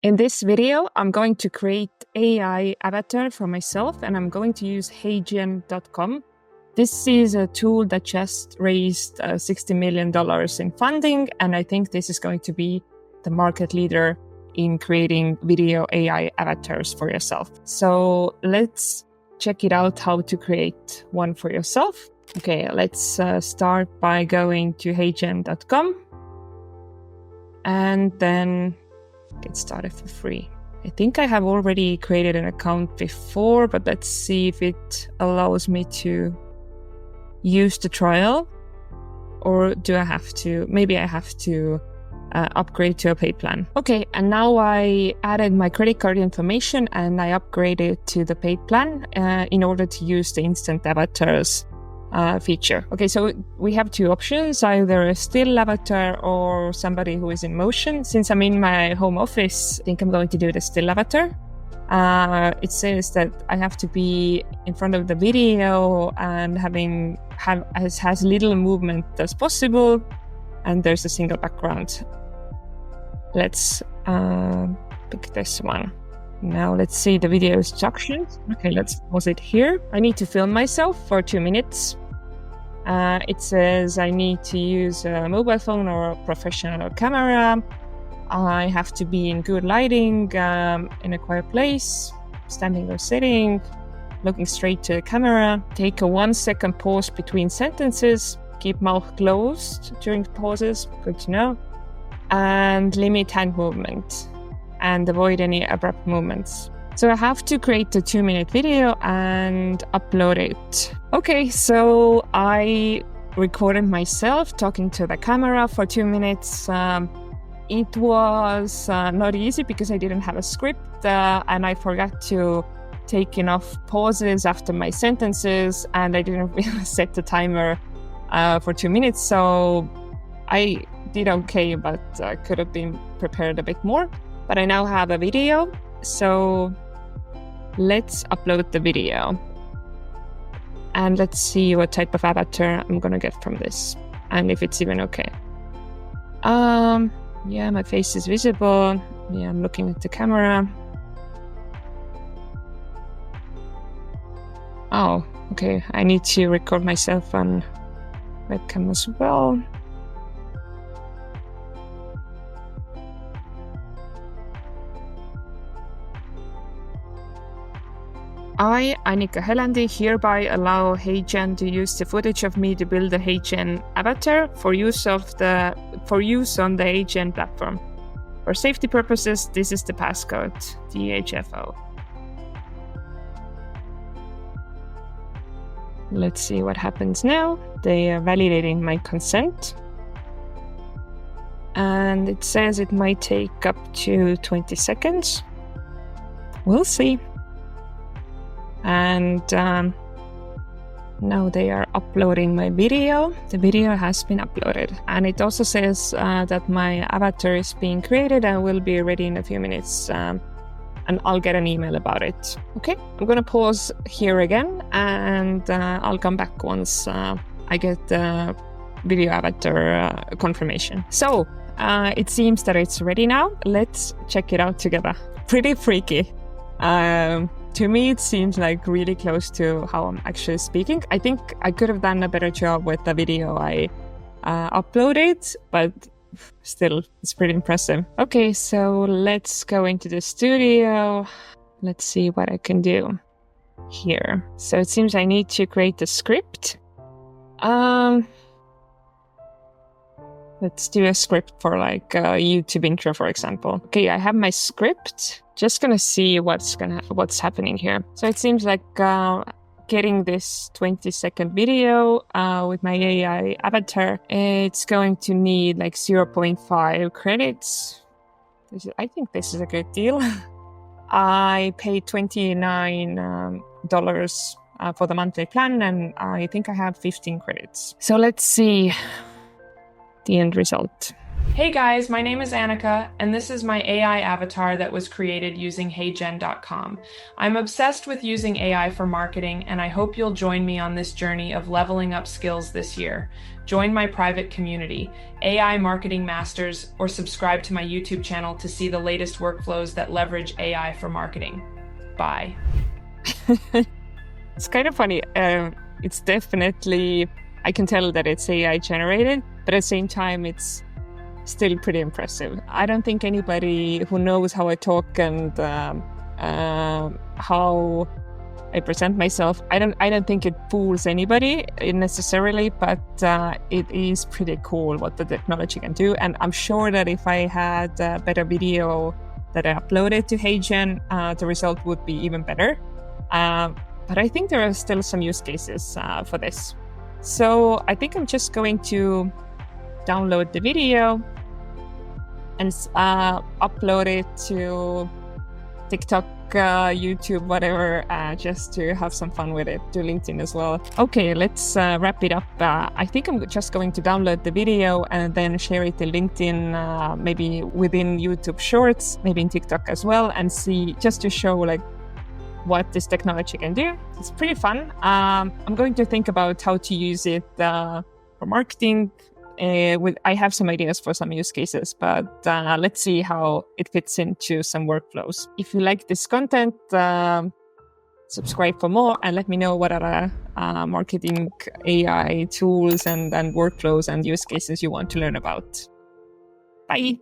In this video, I'm going to create AI avatar for myself, and I'm going to use HeyGen.com. This is a tool that just raised $60 million in funding, and I think this is going to be the market leader in creating video AI avatars for yourself. So let's check it out how to create one for yourself. Okay, let's start by going to HeyGen.com and then get started for free. I think I have already created an account before, but let's see if it allows me to use the trial, or do I have to? Maybe I have to upgrade to a paid plan. Okay, and now I added my credit card information and I upgraded to the paid plan in order to use the instant avatars feature. Okay, so we have two options, either a still avatar or somebody who is in motion. Since I'm in my home office, I think I'm going to do the still avatar. It says that I have to be in front of the video and have as little movement as possible, and there's a single background. Let's pick this one. Now let's see the video instructions. Okay, let's pause it here. I need to film myself for 2 minutes. It says I need to use a mobile phone or a professional camera. I have to be in good lighting, in a quiet place, standing or sitting, looking straight to the camera. Take a 1 second pause between sentences. Keep mouth closed during pauses. Good to know. And limit hand movement and avoid any abrupt movements. So I have to create a 2-minute video and upload it. Okay, so I recorded myself talking to the camera for 2 minutes. It was not easy because I didn't have a script and I forgot to take enough pauses after my sentences, and I didn't really set the timer for 2 minutes. So I did okay, but could have been prepared a bit more. But I now have a video, so let's upload the video. And let's see what type of avatar I'm gonna get from this, and if it's even okay. Yeah, my face is visible. Yeah, I'm looking at the camera. Oh, okay. I need to record myself on webcam as well. I, Annika Helandi, hereby allow HeyGen to use the footage of me to build a HeyGen avatar for use on the HeyGen platform. For safety purposes, this is the passcode, DHFO. Let's see what happens now. They are validating my consent. And it says it might take up to 20 seconds. We'll see. And now they are uploading my video. The video has been uploaded, and it also says that my avatar is being created and will be ready in a few minutes, and I'll get an email about it. Okay, I'm gonna pause here again, and I'll come back once I get the video avatar confirmation. So it seems that it's ready now. Let's check it out together. Pretty freaky. To me, it seems like really close to how I'm actually speaking. I think I could have done a better job with the video I uploaded, but still, it's pretty impressive. Okay, so let's go into the studio. Let's see what I can do here. So it seems I need to create a script. Let's do a script for like a YouTube intro, for example. Okay, I have my script. Just gonna see what's happening here. So it seems like getting this 20-second video with my AI avatar, it's going to need like 0.5 credits. I think this is a good deal. I paid $29 for the monthly plan, and I think I have 15 credits. So let's see the end result. Hey guys, my name is Annika, and this is my AI avatar that was created using HeyGen.com. I'm obsessed with using AI for marketing, and I hope you'll join me on this journey of leveling up skills this year. Join my private community, AI Marketing Masters, or subscribe to my YouTube channel to see the latest workflows that leverage AI for marketing. Bye. It's kind of funny. It's definitely, I can tell that it's AI generated, but at the same time, it's still pretty impressive. I don't think anybody who knows how I talk and how I present myself, I don't think it fools anybody necessarily, but it is pretty cool what the technology can do. And I'm sure that if I had a better video that I uploaded to HeyGen, the result would be even better. But I think there are still some use cases for this. So I think I'm just going to download the video and upload it to TikTok, YouTube, whatever, just to have some fun with it, to LinkedIn as well. Okay, let's wrap it up. I think I'm just going to download the video and then share it to LinkedIn, maybe within YouTube Shorts, maybe in TikTok as well, and see, just to show like what this technology can do. It's pretty fun. I'm going to think about how to use it for marketing. I have some ideas for some use cases, but let's see how it fits into some workflows. If you like this content, subscribe for more and let me know what other marketing AI tools and workflows and use cases you want to learn about. Bye.